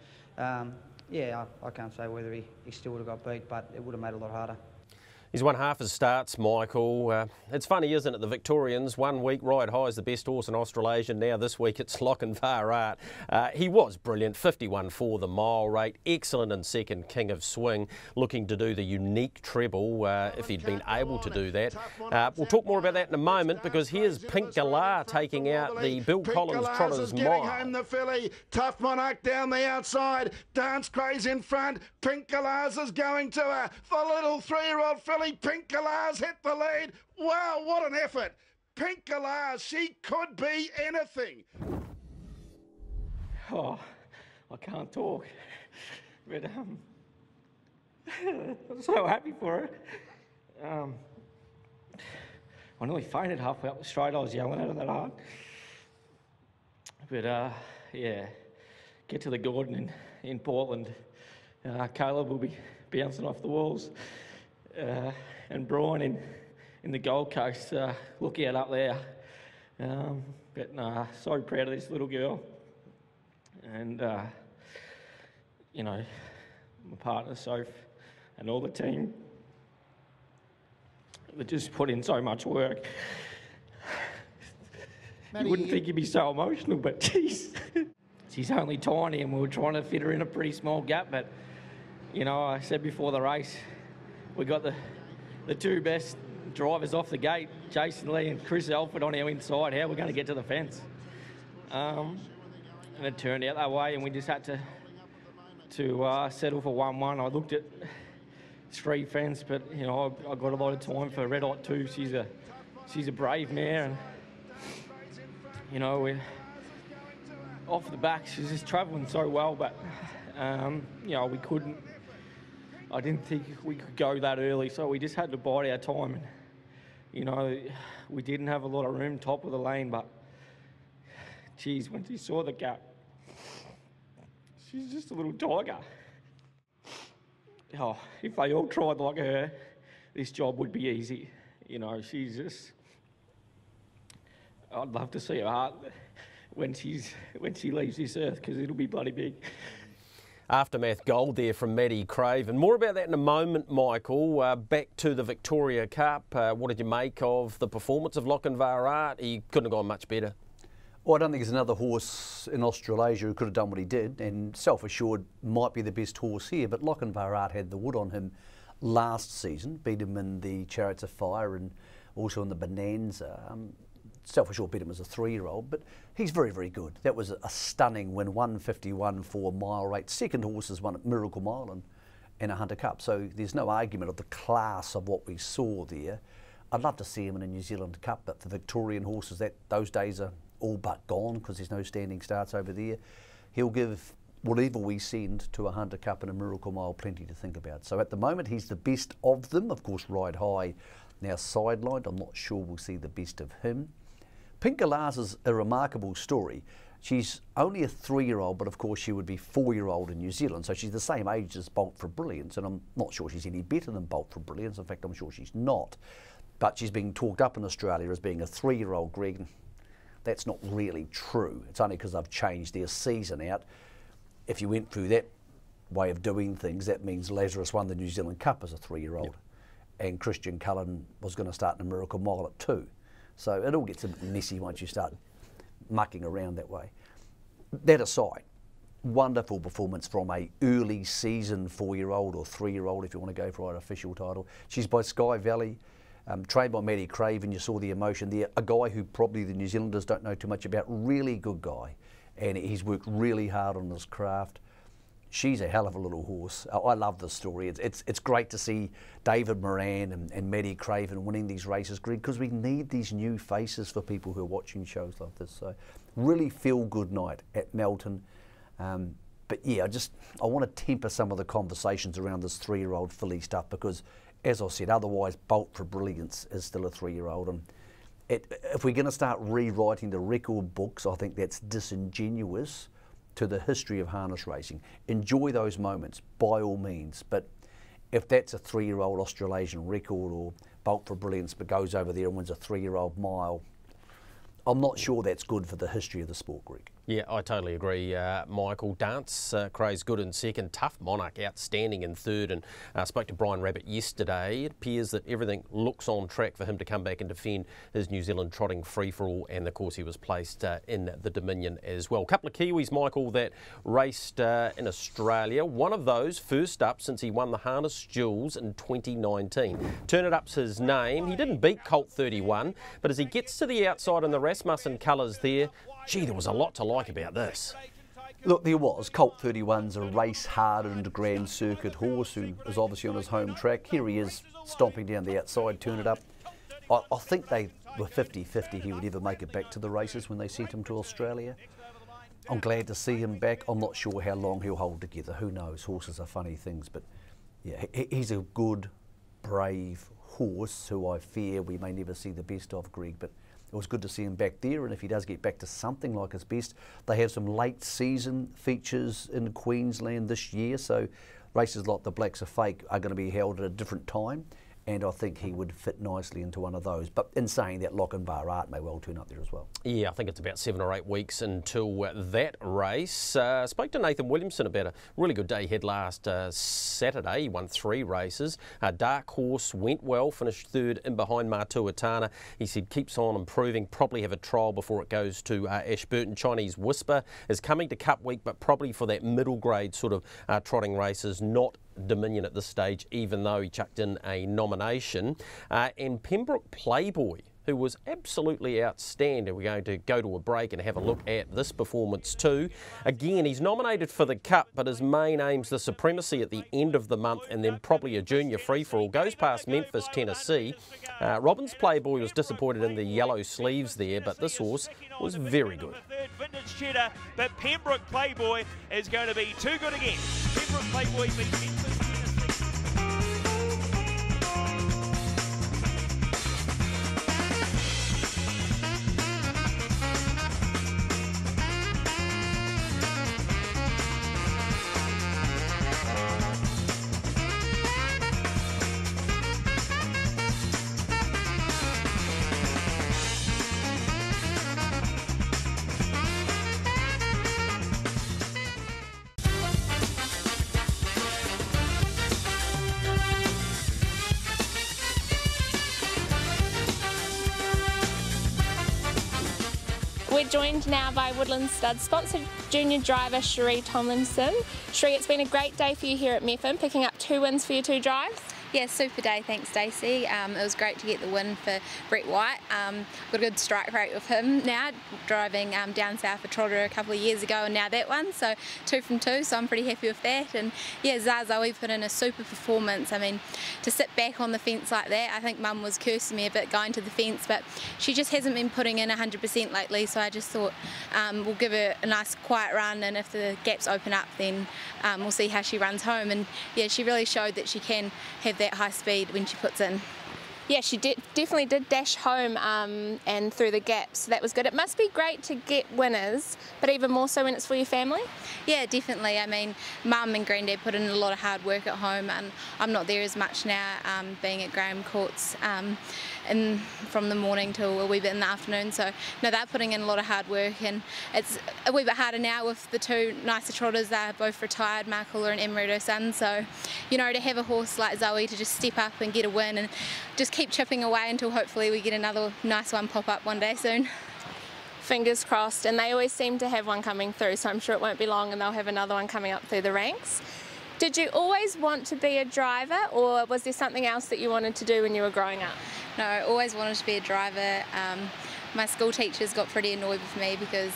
yeah, I can't say whether he still would have got beat, but it would have made it a lot harder. He's won half his starts, Michael. It's funny, isn't it? The Victorians, 1 week Ride High is the best horse in Australasia. Now this week it's Lochinvar. He was brilliant, 51 the mile rate. Excellent in second, King of Swing. Looking to do the unique treble if he'd been able to do that. We'll talk more about that in a moment, because here's Pink Galah taking out the Bill Collins Trotters Mile. Home the filly. Tough Monarch down the outside. Dance Craze in front. Pink Galah's is going to her. The little 3-year-old filly. Pink Galah's hit the lead. Wow, what an effort. Pink Galah's, she could be anything. Oh, I can't talk. But I'm so happy for her. I nearly fainted halfway up the straight. I was yelling at her that hard. But yeah, get to the Gordon in Portland. Caleb will be bouncing off the walls. And Brian in the Gold Coast, look out up there. But so proud of this little girl. And, you know, my partner, Soph, and all the team, they just put in so much work. Matty, you wouldn't think you'd be so emotional, but geez. She's only tiny and we were trying to fit her in a pretty small gap, but, you know, I said before the race, we got the 2 best drivers off the gate, Jason Lee and Chris Alford on our inside. How we're going to get to the fence, and it turned out that way, and we just had to settle for 1-1. I looked at 3 fence, but you know I got a lot of time for Red Hot too. She's a brave mare, and you know we're off the back. She's just travelling so well, but you know we couldn't. I didn't think we could go that early, so we just had to bide our time. And, you know, we didn't have a lot of room top of the lane, but, geez, when she saw the gap, she's just a little tiger. Oh, if they all tried like her, this job would be easy. You know, she's just... I'd love to see her heart when she leaves this earth, because it'll be bloody big. Aftermath gold there from Maddie Craven. More about that in a moment, Michael. Back to the Victoria Cup. What did you make of the performance of Lochinvar? He couldn't have gone much better. Well, I don't think there's another horse in Australasia who could have done what he did, and Self Assured might be the best horse here, but Lochinvar had the wood on him last season, beat him in the Chariots of Fire and also in the Bonanza. Self Assured beat him as a 3-year-old, but he's very, very good. That was a stunning win, 151 for mile rate. Second horses won at Miracle Mile and a Hunter Cup, so there's no argument of the class of what we saw there. I'd love to see him in a New Zealand Cup, but the Victorian horses, those days are all but gone because there's no standing starts over there. He'll give whatever we send to a Hunter Cup and a Miracle Mile plenty to think about. So at the moment, he's the best of them. Of course, Ride High now sidelined. I'm not sure we'll see the best of him. Pink Galahs is a remarkable story. She's only a 3-year-old, but of course she would be 4-year-old in New Zealand, so she's the same age as Bolt for Brilliance, and I'm not sure she's any better than Bolt for Brilliance. In fact, I'm sure she's not. But she's being talked up in Australia as being a 3-year-old, Greg. That's not really true. It's only because I've changed their season out. If you went through that way of doing things, that means Lazarus won the New Zealand Cup as a 3-year-old, and Christian Cullen was going to start in a Miracle Mile at 2. So it all gets a bit messy once you start mucking around that way. That aside, wonderful performance from a early season 4-year-old or 3-year-old, if you want to go for an official title. She's by Sky Valley, trained by Maddie Craven. You saw the emotion there. A guy who probably the New Zealanders don't know too much about, really good guy. And he's worked really hard on his craft. She's a hell of a little horse. I love the story. It's great to see David Moran and Maddie Craven winning these races, Greg, because we need these new faces for people who are watching shows like this. So really feel good night at Melton. But yeah, I want to temper some of the conversations around this 3-year-old filly stuff because, as I said, otherwise Bolt for Brilliance is still a 3-year-old. And if we're going to start rewriting the record books, I think that's disingenuous to the history of harness racing. Enjoy those moments, by all means, but if that's a 3-year-old Australasian record or Bolt for Brilliance but goes over there and wins a 3-year-old mile, I'm not sure that's good for the history of the sport, Greg. Yeah, I totally agree, Michael. Dance Craze good in second, Tough Monarch outstanding in third, and spoke to Brian Rabbit yesterday. It appears that everything looks on track for him to come back and defend his New Zealand trotting free-for-all, and of course he was placed in the Dominion as well. A couple of Kiwis, Michael, that raced in Australia. One of those first up since he won the Harness Jewels in 2019. Turn It Up's his name. He didn't beat Colt 31, but as he gets to the outside in the Rasmussen colours there, gee, there was a lot to like about this. Look, there was. Colt 31's a race-hardened Grand Circuit horse who is obviously on his home track. Here he is stomping down the outside, Turn It Up. I think they were 50-50 he would ever make it back to the races when they sent him to Australia. I'm glad to see him back. I'm not sure how long he'll hold together. Who knows? Horses are funny things. But yeah, he's a good, brave horse who I fear we may never see the best of, Greg. But it was good to see him back there, and if he does get back to something like his best, they have some late season features in Queensland this year, so races like the Blacks Are Fake are going to be held at a different time, and I think he would fit nicely into one of those. But in saying that, Lochinvar may well turn up there as well. Yeah, I think it's about 7 or 8 weeks until that race. Spoke to Nathan Williamson about a really good day he had last Saturday. He won 3 races. Dark Horse went well, finished third in behind Matuatana. He said keeps on improving, probably have a trial before it goes to Ashburton. Chinese Whisper is coming to Cup Week, but probably for that middle grade sort of trotting races, not Dominion at this stage, even though he chucked in a nomination. And Pembroke Playboy, who was absolutely outstanding. We're going to go to a break and have a look at this performance too. Again, he's nominated for the Cup, but his main aim's the supremacy at the end of the month and then probably a junior free-for-all. Goes past Memphis, Tennessee. Robbins Playboy was disappointed in the yellow sleeves there, but this horse was very good. Vintage Cheddar, but Pembroke Playboy is going to be too good again. Pembroke Playboy beats Memphis. We're joined now by Woodland Stud sponsored junior driver Cherie Tomlinson. Cherie, it's been a great day for you here at Methven, picking up 2 wins for your 2 drives. Yeah, super day, thanks Stacey. It was great to get the win for Brett White. Got a good strike rate with him now, driving down south for Trotter a couple of years ago and now that one, so 2 from 2, so I'm pretty happy with that. And yeah, Zaza, we put in a super performance. I mean, to sit back on the fence like that, I think Mum was cursing me a bit going to the fence, but she just hasn't been putting in 100% lately, so I just thought we'll give her a nice quiet run, and if the gaps open up then we'll see how she runs home. And yeah, she really showed that she can have that high speed when she puts in. Yeah, she definitely did dash home and through the gaps, so that was good. It must be great to get winners, but even more so when it's for your family? Yeah, definitely. I mean, Mum and Granddad put in a lot of hard work at home, and I'm not there as much now, being at Graham Courts and from the morning till a wee bit in the afternoon, so no, they're putting in a lot of hard work, and it's a wee bit harder now with the 2 nicer trotters. They're both retired, Markula and Emerito son, so you know, to have a horse like Zoe to just step up and get a win and just keep chipping away until hopefully we get another nice one pop up one day soon. Fingers crossed, and they always seem to have one coming through, so I'm sure it won't be long and they'll have another one coming up through the ranks. Did you always want to be a driver, or was there something else that you wanted to do when you were growing up? No, I always wanted to be a driver. My school teachers got pretty annoyed with me because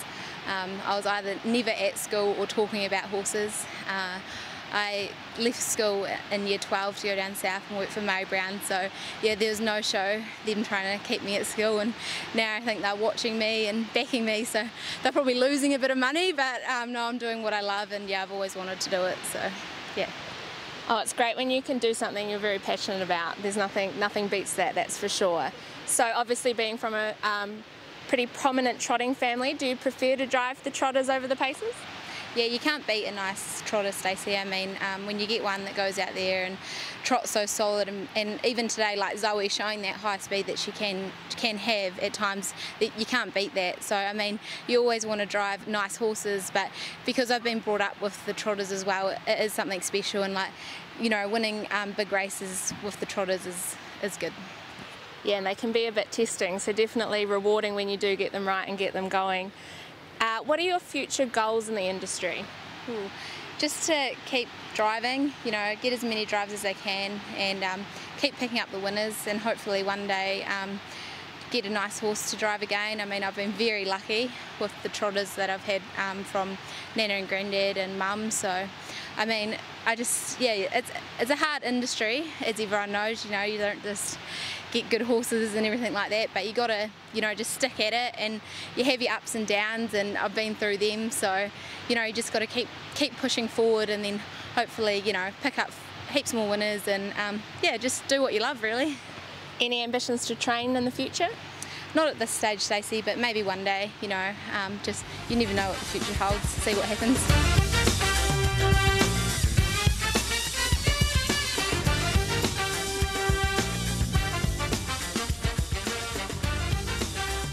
I was either never at school or talking about horses. I left school in year 12 to go down south and work for Mary Brown, so yeah, there was no show them trying to keep me at school, and now I think they're watching me and backing me, so they're probably losing a bit of money, but no, I'm doing what I love, and yeah, I've always wanted to do it, so yeah. Oh, it's great when you can do something you're very passionate about. There's nothing beats that, that's for sure. So obviously being from a pretty prominent trotting family, do you prefer to drive the trotters over the paces? Yeah, you can't beat a nice trotter, Stacey. I mean, when you get one that goes out there and trots so solid, and even today, like Zoe showing that high speed that she can have at times, that you can't beat that. So, I mean, you always want to drive nice horses, but because I've been brought up with the trotters as well, it is something special, and like, you know, winning big races with the trotters is good. Yeah, and they can be a bit testing, so definitely rewarding when you do get them right and get them going. What are your future goals in the industry? Just to keep driving, you know, get as many drives as I can, and keep picking up the winners, and hopefully one day get a nice horse to drive again. I mean, I've been very lucky with the trotters that I've had from Nana and Granddad and Mum, so I mean, yeah, it's a hard industry, as everyone knows. You know, you don't just get good horses and everything like that, but you got to, you know, just stick at it, and you have your ups and downs, and I've been through them, so you know, you just got to keep pushing forward, and then hopefully, you know, pick up heaps more winners, and yeah, just do what you love, really. Any ambitions to train in the future? Not at this stage, Stacey, but maybe one day, you know, just you never know what the future holds, see what happens.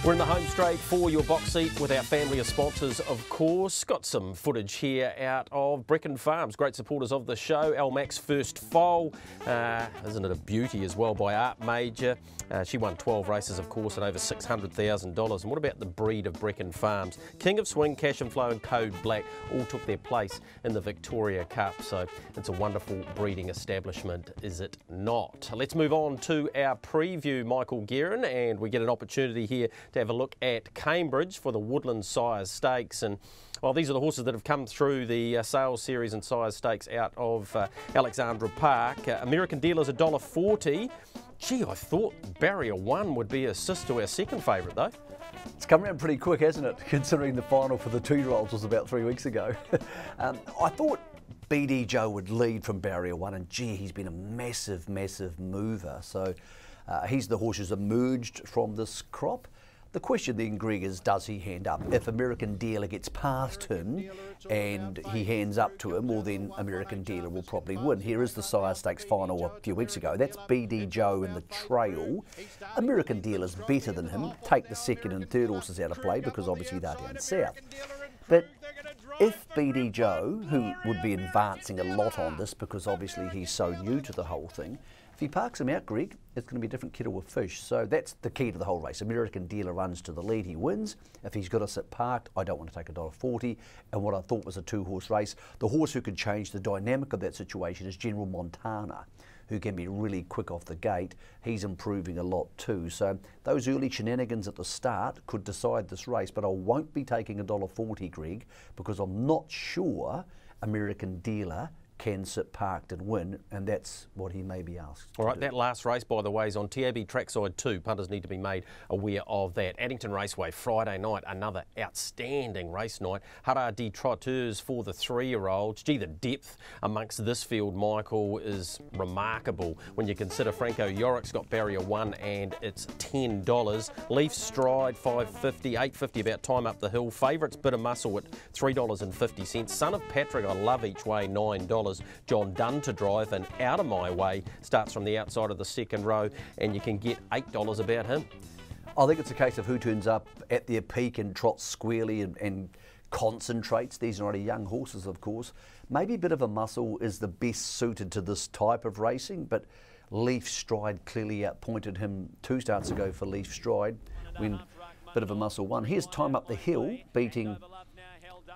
We're in the home straight for your box seat with our family of sponsors, of course. Got some footage here out of Breckon Farms, great supporters of the show. Almac's first foal, isn't it a beauty as well, by Art Major. She won 12 races, of course, and over $600,000. And what about the breed of Breckon Farms? King of Swing, Cash and Flow and Code Black all took their place in the Victoria Cup, so it's a wonderful breeding establishment, is it not? Let's move on to our preview, Michael Guerin, and we get an opportunity here to have a look at Cambridge for the Woodland Sires Stakes. And well, these are the horses that have come through the Sales Series and Sires Stakes out of Alexandra Park. American Dealer's $1.40. Gee, I thought Barrier 1 would be assist to our second favourite though. It's come around pretty quick, hasn't it? Considering the final for the 2-year-olds was about 3 weeks ago. I thought BD Joe would lead from Barrier 1, and gee, he's been a massive, massive mover. So he's the horse who's emerged from this crop. The question then, Greg, is does he hand up? If American Dealer gets past him and he hands up to him, well then American Dealer will probably win. Here is the Sire Stakes final a few weeks ago. That's BD Joe in the trail. American Dealer's better than him. Take the second and third horses out of play because obviously they're down south. But if BD Joe, who would be advancing a lot on this because obviously he's so new to the whole thing, if he parks him out, Greg, it's going to be a different kettle of fish. So that's the key to the whole race. American Dealer runs to the lead, he wins. If he's got to sit parked, I don't want to take $1.40. And what I thought was a 2-horse race, the horse who could change the dynamic of that situation is General Montana, who can be really quick off the gate. He's improving a lot too. So those early shenanigans at the start could decide this race, but I won't be taking $1.40, Greg, because I'm not sure American Dealer can sit parked and win, and that's what he may be asked. All right, that last race, by the way, is on TAB trackside 2. Punters need to be made aware of that. Addington Raceway, Friday night, another outstanding race night. Hara de Trotteurs for the 3-year-olds. Gee, the depth amongst this field, Michael, is remarkable when you consider Franco Yorick's got barrier 1 and it's $10. Leaf Stride, $5.50, $8.50 about time up the hill. Favourites, Bit of Muscle at $3.50. Son of Patrick, I love each way, $9. John Dunn to drive, and Out of My Way starts from the outside of the second row, and you can get $8 about him. I think it's a case of who turns up at their peak and trots squarely and concentrates. These are already young horses, of course. Maybe Bit of a Muscle is the best suited to this type of racing, but Leaf Stride clearly outpointed him 2 starts ago for Leaf Stride when Bit of a Muscle won. Here's Time Up the Hill, beating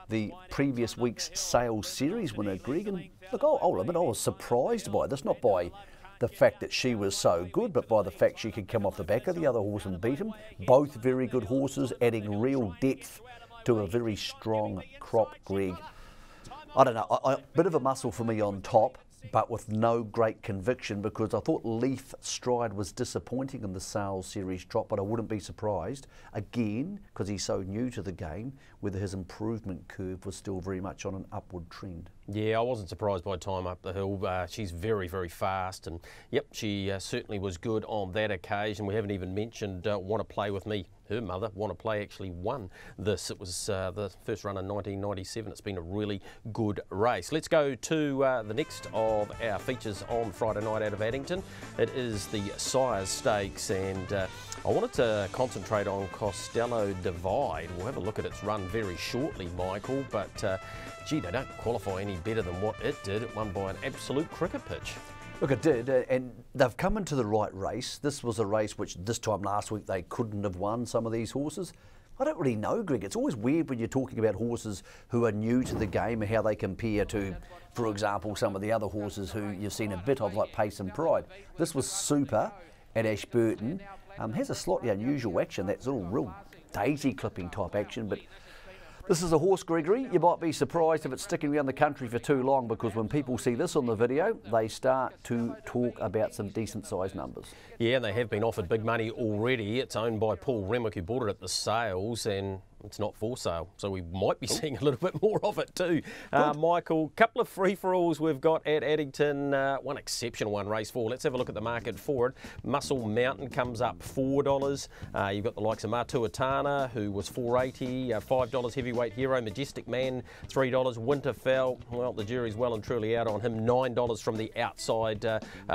the previous week's Sales Series winner, Greg. And look, I'll admit I was surprised by this, not by the fact that she was so good, but by the fact she could come off the back of the other horse and beat him. Both very good horses, adding real depth to a very strong crop, Greg. I don't know, Bit of a Muscle for me on top, but with no great conviction, because I thought Leaf Stride was disappointing in the Sales Series trot, but I wouldn't be surprised, again, because he's so new to the game, whether his improvement curve was still very much on an upward trend. Yeah, I wasn't surprised by Time Up the Hill. She's very, very fast, and yep, she certainly was good on that occasion. We haven't even mentioned Want to Play With Me. Her mother, Want to Play, actually won this. It was the first run in 1997. It's been a really good race. Let's go to the next of our features on Friday night out of Addington. It is the Sires Stakes, and I wanted to concentrate on Costello Divide. We'll have a look at its run very shortly, Michael, but gee, they don't qualify any better than what it did. It won by an absolute cricket pitch. Look, it did, and they've come into the right race. This was a race which this time last week they couldn't have won, some of these horses. I don't really know, Greg. It's always weird when you're talking about horses who are new to the game and how they compare to, for example, some of the other horses who you've seen a bit of, like Pace and Pride. This was super at Ashburton. Has a slightly unusual action, that's all real daisy clipping type action, but this is a horse, Gregory. You might be surprised if it's sticking around the country for too long, because when people see this on the video, they start to talk about some decent sized numbers. Yeah, and they have been offered big money already. It's owned by Paul Remwick, who bought it at the sales, and it's not for sale, so we might be seeing a little bit more of it too. Michael, couple of free-for-alls we've got at Addington. One exceptional one, race 4. Let's have a look at the market for it. Muscle Mountain comes up $4. You've got the likes of Matuatana, who was $4.80, $5 Heavyweight Hero, Majestic Man $3, Winterfell, well, the jury's well and truly out on him, $9 from the outside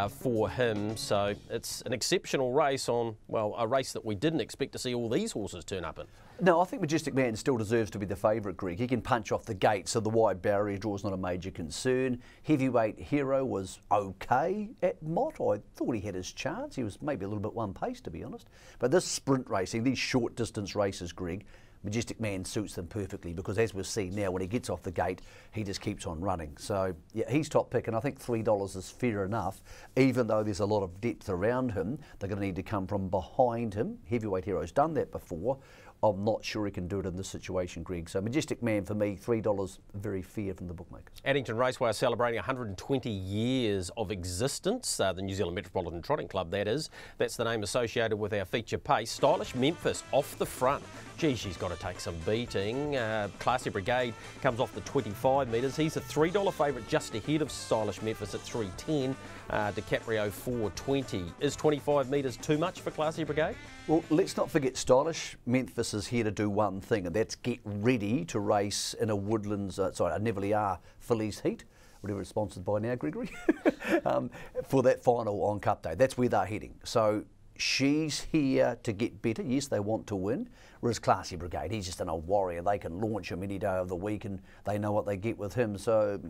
for him. So it's an exceptional race on, well, a race that we didn't expect to see all these horses turn up in. No, I think Majestic Man still deserves to be the favourite, Greg. He can punch off the gate, so the wide barrier draw is not a major concern. Heavyweight Hero was okay at Mott. I thought he had his chance. He was maybe a little bit one pace, to be honest. But this sprint racing, these short distance races, Greg, Majestic Man suits them perfectly, because as we've seen now, when he gets off the gate, he just keeps on running. So, yeah, he's top pick, and I think $3 is fair enough, even though there's a lot of depth around him. They're going to need to come from behind him. Heavyweight Hero's done that before. I'm not sure he can do it in this situation, Greg. So Majestic Man, for me, $3, very fair from the bookmakers. Addington Raceway are celebrating 120 years of existence. The New Zealand Metropolitan Trotting Club, that is. That's the name associated with our feature pace. Stylish Memphis off the front. Gee, she's got to take some beating. Classy Brigade comes off the 25 metres. He's a $3 favourite, just ahead of Stylish Memphis at $3.10. DiCaprio $4.20. Is 25 metres too much for Classy Brigade? Well, let's not forget Stylish Memphis is here to do one thing, and that's get ready to race in a Woodlands, a Neville Fillies heat, whatever it's sponsored by now, Gregory, for that final on Cup Day. That's where they're heading. So she's here to get better. Yes, they want to win. Whereas Classy Brigade, he's just an old warrior. They can launch him any day of the week, and they know what they get with him. So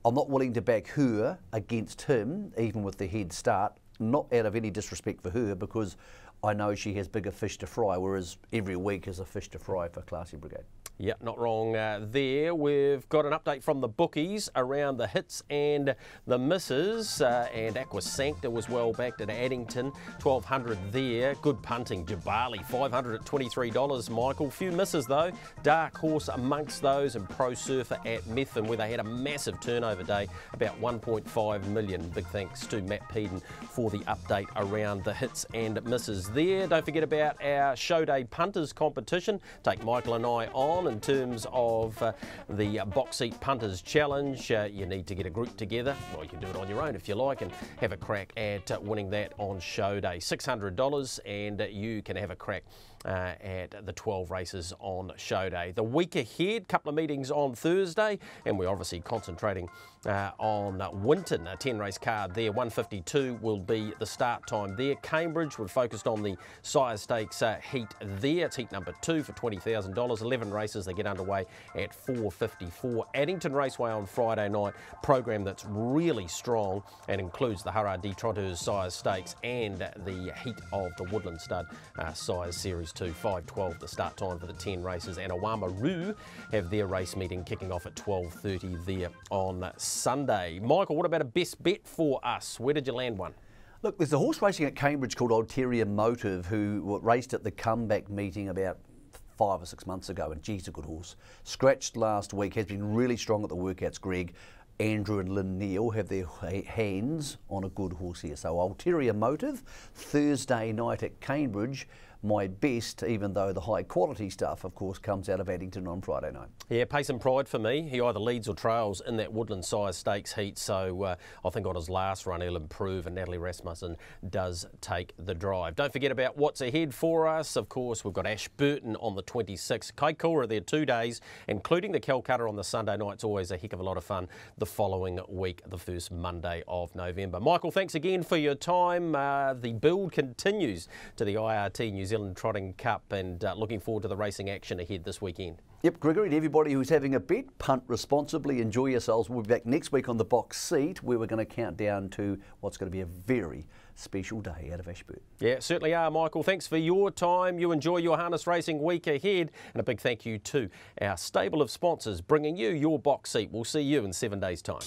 I'm not willing to back her against him, even with the head start, not out of any disrespect for her, because I know she has bigger fish to fry, whereas every week is a fish to fry for Classy Brigade. Yeah, not wrong there. We've got an update from the bookies around the hits and the misses. And Aqua Sancta was well backed at Addington, 1,200 there. Good punting, Jabali, 500 at $23, Michael. Few misses though. Dark Horse amongst those, and Pro Surfer at Methven, where they had a massive turnover day, about 1.5 million. Big thanks to Matt Peden for the update around the hits and misses there. Don't forget about our show day punters competition. Take Michael and I on. In terms of the box seat punters challenge, you need to get a group together. Well, you can do it on your own if you like, and have a crack at winning that on show day. $600, and you can have a crack at the 12 races on show day. The week ahead, couple of meetings on Thursday, and we're obviously concentrating on Winton, a 10-race card there. 152 will be the start time there. Cambridge, we've focused on the Sire Stakes heat there. It's heat number 2 for $20,000. 11 races, they get underway at 4:54. Addington Raceway on Friday night, program that's really strong and includes the Hara D Trotters Sire Stakes and the heat of the Woodland Stud Sires Series 2. 5:12 the start time for the 10 races, and Awamaroo have their race meeting kicking off at 12:30 there on Sunday. Michael, what about a best bet for us? Where did you land one? Look, there's a horse racing at Cambridge called Ulterior Motive, who raced at the comeback meeting about 5 or 6 months ago, and geez, a good horse. Scratched last week, has been really strong at the workouts, Greg. Andrew and Lynn Neal have their hands on a good horse here. So Ulterior Motive, Thursday night at Cambridge. My best, even though the high quality stuff, of course, comes out of Addington on Friday night. Yeah, pace and pride for me. He either leads or trails in that Woodland Sire Stakes heat, so I think on his last run he'll improve, and Natalie Rasmussen does take the drive. Don't forget about what's ahead for us. Of course, we've got Ashburton on the 26th. Kaikoura there 2 days, including the Calcutta on the Sunday night. It's always a heck of a lot of fun the following week, the first Monday of November. Michael, thanks again for your time. The build continues to the IRT New Zealand Trotting Cup, and looking forward to the racing action ahead this weekend. Yep, Gregory, and everybody who's having a bet, punt responsibly, enjoy yourselves. We'll be back next week on the box seat, where we're going to count down to what's going to be a very special day out of Ashburton. Yeah, certainly are, Michael. Thanks for your time. You enjoy your harness racing week ahead, and a big thank you to our stable of sponsors bringing you your box seat. We'll see you in 7 days' time.